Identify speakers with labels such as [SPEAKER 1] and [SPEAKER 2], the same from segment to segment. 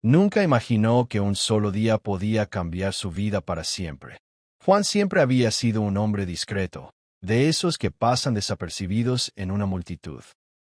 [SPEAKER 1] Nunca imaginó que un solo día podía cambiar su vida para siempre. Juan siempre había sido un hombre discreto, de esos que pasan desapercibidos en una multitud.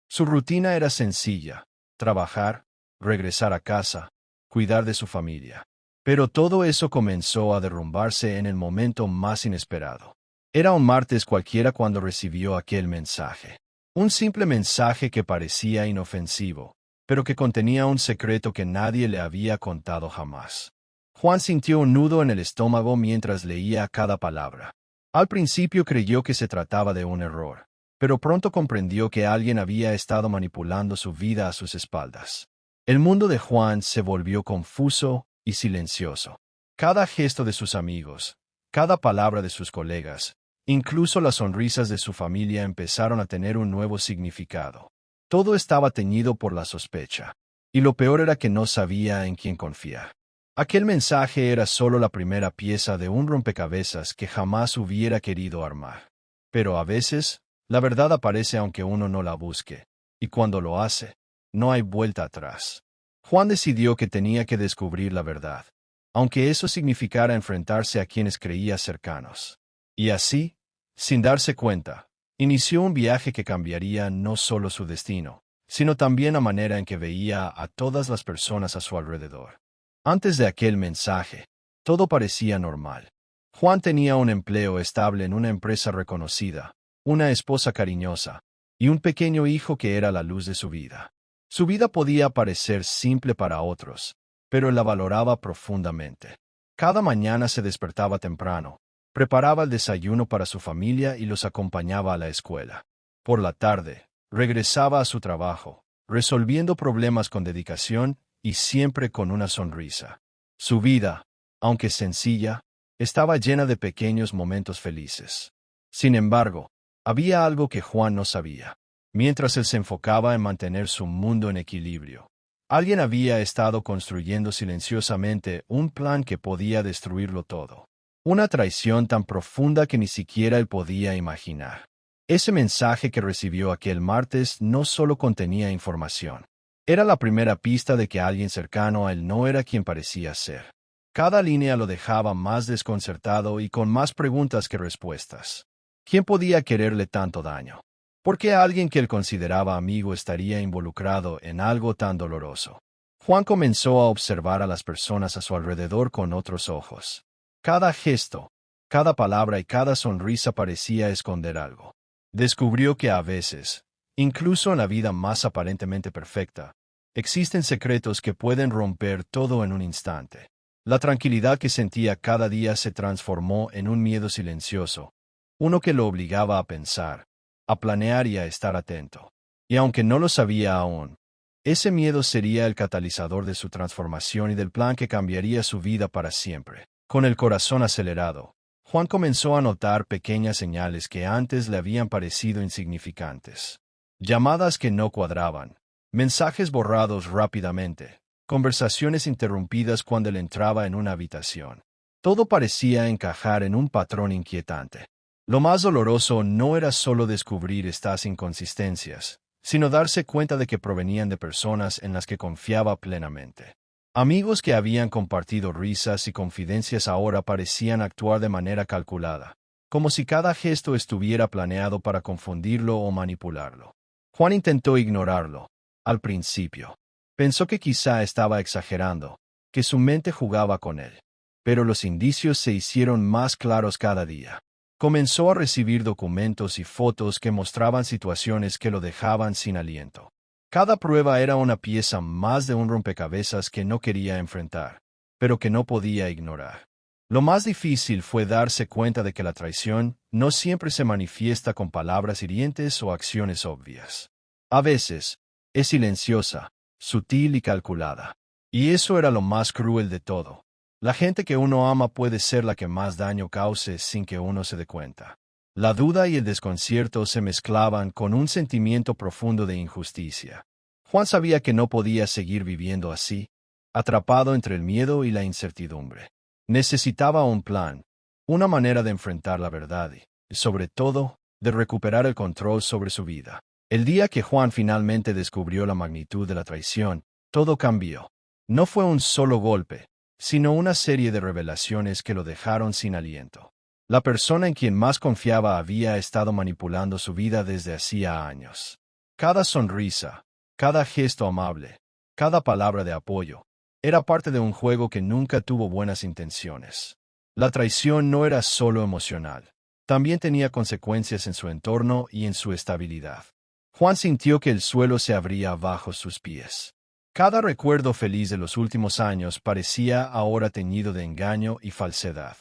[SPEAKER 1] Su rutina era sencilla: trabajar, regresar a casa, cuidar de su familia. Pero todo eso comenzó a derrumbarse en el momento más inesperado. Era un martes cualquiera cuando recibió aquel mensaje. Un simple mensaje que parecía inofensivo, pero que contenía un secreto que nadie le había contado jamás. Juan sintió un nudo en el estómago mientras leía cada palabra. Al principio creyó que se trataba de un error, pero pronto comprendió que alguien había estado manipulando su vida a sus espaldas. El mundo de Juan se volvió confuso y silencioso. Cada gesto de sus amigos, cada palabra de sus colegas, incluso las sonrisas de su familia empezaron a tener un nuevo significado. Todo estaba teñido por la sospecha, y lo peor era que no sabía en quién confiar. Aquel mensaje era solo la primera pieza de un rompecabezas que jamás hubiera querido armar. Pero a veces, la verdad aparece aunque uno no la busque, y cuando lo hace, no hay vuelta atrás. Juan decidió que tenía que descubrir la verdad, aunque eso significara enfrentarse a quienes creía cercanos. Y así, sin darse cuenta, inició un viaje que cambiaría no solo su destino, sino también la manera en que veía a todas las personas a su alrededor. Antes de aquel mensaje, todo parecía normal. Juan tenía un empleo estable en una empresa reconocida, una esposa cariñosa, y un pequeño hijo que era la luz de su vida. Su vida podía parecer simple para otros, pero él la valoraba profundamente. Cada mañana se despertaba temprano, preparaba el desayuno para su familia y los acompañaba a la escuela. Por la tarde, regresaba a su trabajo, resolviendo problemas con dedicación y siempre con una sonrisa. Su vida, aunque sencilla, estaba llena de pequeños momentos felices. Sin embargo, había algo que Juan no sabía. Mientras él se enfocaba en mantener su mundo en equilibrio, alguien había estado construyendo silenciosamente un plan que podía destruirlo todo. Una traición tan profunda que ni siquiera él podía imaginar. Ese mensaje que recibió aquel martes no solo contenía información. Era la primera pista de que alguien cercano a él no era quien parecía ser. Cada línea lo dejaba más desconcertado y con más preguntas que respuestas. ¿Quién podía quererle tanto daño? ¿Por qué alguien que él consideraba amigo estaría involucrado en algo tan doloroso? Juan comenzó a observar a las personas a su alrededor con otros ojos. Cada gesto, cada palabra y cada sonrisa parecía esconder algo. Descubrió que a veces, incluso en la vida más aparentemente perfecta, existen secretos que pueden romper todo en un instante. La tranquilidad que sentía cada día se transformó en un miedo silencioso, uno que lo obligaba a pensar, a planear y a estar atento. Y aunque no lo sabía aún, ese miedo sería el catalizador de su transformación y del plan que cambiaría su vida para siempre. Con el corazón acelerado, Juan comenzó a notar pequeñas señales que antes le habían parecido insignificantes. Llamadas que no cuadraban, mensajes borrados rápidamente, conversaciones interrumpidas cuando él entraba en una habitación. Todo parecía encajar en un patrón inquietante. Lo más doloroso no era solo descubrir estas inconsistencias, sino darse cuenta de que provenían de personas en las que confiaba plenamente. Amigos que habían compartido risas y confidencias ahora parecían actuar de manera calculada, como si cada gesto estuviera planeado para confundirlo o manipularlo. Juan intentó ignorarlo, al principio. Pensó que quizá estaba exagerando, que su mente jugaba con él. Pero los indicios se hicieron más claros cada día. Comenzó a recibir documentos y fotos que mostraban situaciones que lo dejaban sin aliento. Cada prueba era una pieza más de un rompecabezas que no quería enfrentar, pero que no podía ignorar. Lo más difícil fue darse cuenta de que la traición no siempre se manifiesta con palabras hirientes o acciones obvias. A veces, es silenciosa, sutil y calculada. Y eso era lo más cruel de todo. La gente que uno ama puede ser la que más daño cause sin que uno se dé cuenta. La duda y el desconcierto se mezclaban con un sentimiento profundo de injusticia. Juan sabía que no podía seguir viviendo así, atrapado entre el miedo y la incertidumbre. Necesitaba un plan, una manera de enfrentar la verdad y, sobre todo, de recuperar el control sobre su vida. El día que Juan finalmente descubrió la magnitud de la traición, todo cambió. No fue un solo golpe, sino una serie de revelaciones que lo dejaron sin aliento. La persona en quien más confiaba había estado manipulando su vida desde hacía años. Cada sonrisa, cada gesto amable, cada palabra de apoyo, era parte de un juego que nunca tuvo buenas intenciones. La traición no era solo emocional, también tenía consecuencias en su entorno y en su estabilidad. Juan sintió que el suelo se abría bajo sus pies. Cada recuerdo feliz de los últimos años parecía ahora teñido de engaño y falsedad.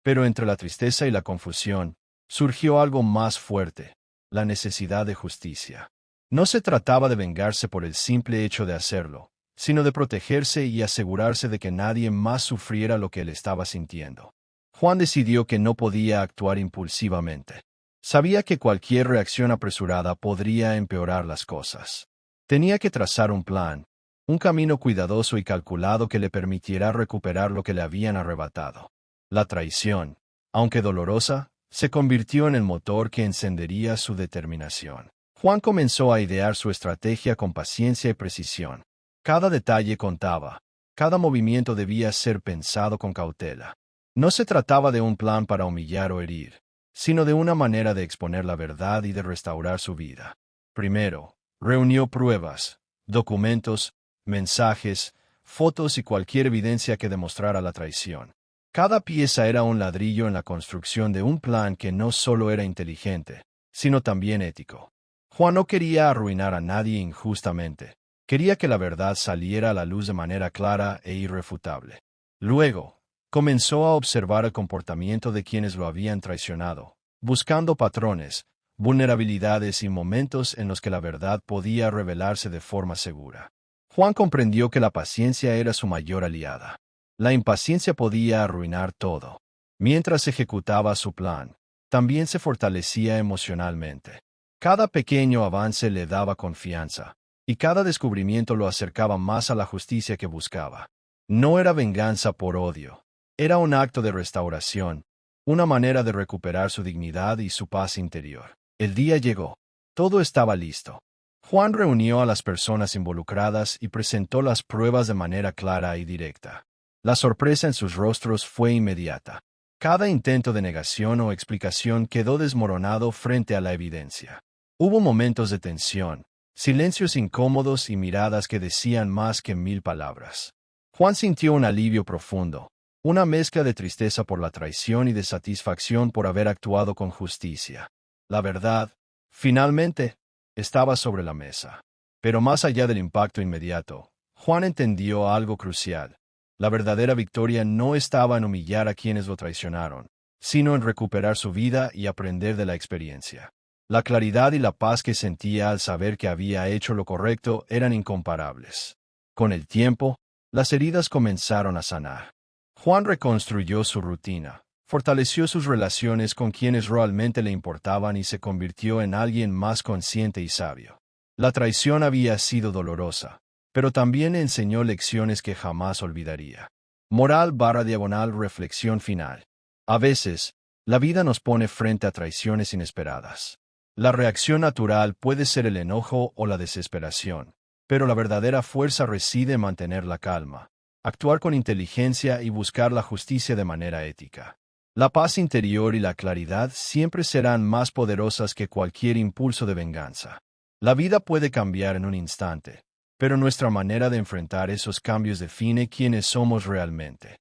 [SPEAKER 1] Pero entre la tristeza y la confusión, surgió algo más fuerte: la necesidad de justicia. No se trataba de vengarse por el simple hecho de hacerlo, sino de protegerse y asegurarse de que nadie más sufriera lo que él estaba sintiendo. Juan decidió que no podía actuar impulsivamente. Sabía que cualquier reacción apresurada podría empeorar las cosas. Tenía que trazar un plan, un camino cuidadoso y calculado que le permitiera recuperar lo que le habían arrebatado. La traición, aunque dolorosa, se convirtió en el motor que encendería su determinación. Juan comenzó a idear su estrategia con paciencia y precisión. Cada detalle contaba, cada movimiento debía ser pensado con cautela. No se trataba de un plan para humillar o herir, sino de una manera de exponer la verdad y de restaurar su vida. Primero, reunió pruebas, documentos, mensajes, fotos y cualquier evidencia que demostrara la traición. Cada pieza era un ladrillo en la construcción de un plan que no solo era inteligente, sino también ético. Juan no quería arruinar a nadie injustamente. Quería que la verdad saliera a la luz de manera clara e irrefutable. Luego, comenzó a observar el comportamiento de quienes lo habían traicionado, buscando patrones, vulnerabilidades y momentos en los que la verdad podía revelarse de forma segura. Juan comprendió que la paciencia era su mayor aliada. La impaciencia podía arruinar todo. Mientras ejecutaba su plan, también se fortalecía emocionalmente. Cada pequeño avance le daba confianza, y cada descubrimiento lo acercaba más a la justicia que buscaba. No era venganza por odio. Era un acto de restauración, una manera de recuperar su dignidad y su paz interior. El día llegó. Todo estaba listo. Juan reunió a las personas involucradas y presentó las pruebas de manera clara y directa. La sorpresa en sus rostros fue inmediata. Cada intento de negación o explicación quedó desmoronado frente a la evidencia. Hubo momentos de tensión, silencios incómodos y miradas que decían más que 1000 palabras. Juan sintió un alivio profundo, una mezcla de tristeza por la traición y de satisfacción por haber actuado con justicia. La verdad, finalmente, estaba sobre la mesa. Pero más allá del impacto inmediato, Juan entendió algo crucial. La verdadera victoria no estaba en humillar a quienes lo traicionaron, sino en recuperar su vida y aprender de la experiencia. La claridad y la paz que sentía al saber que había hecho lo correcto eran incomparables. Con el tiempo, las heridas comenzaron a sanar. Juan reconstruyó su rutina, fortaleció sus relaciones con quienes realmente le importaban y se convirtió en alguien más consciente y sabio. La traición había sido dolorosa, pero también enseñó lecciones que jamás olvidaría. Moral/reflexión final. A veces, la vida nos pone frente a traiciones inesperadas. La reacción natural puede ser el enojo o la desesperación, pero la verdadera fuerza reside en mantener la calma, actuar con inteligencia y buscar la justicia de manera ética. La paz interior y la claridad siempre serán más poderosas que cualquier impulso de venganza. La vida puede cambiar en un instante, pero nuestra manera de enfrentar esos cambios define quiénes somos realmente.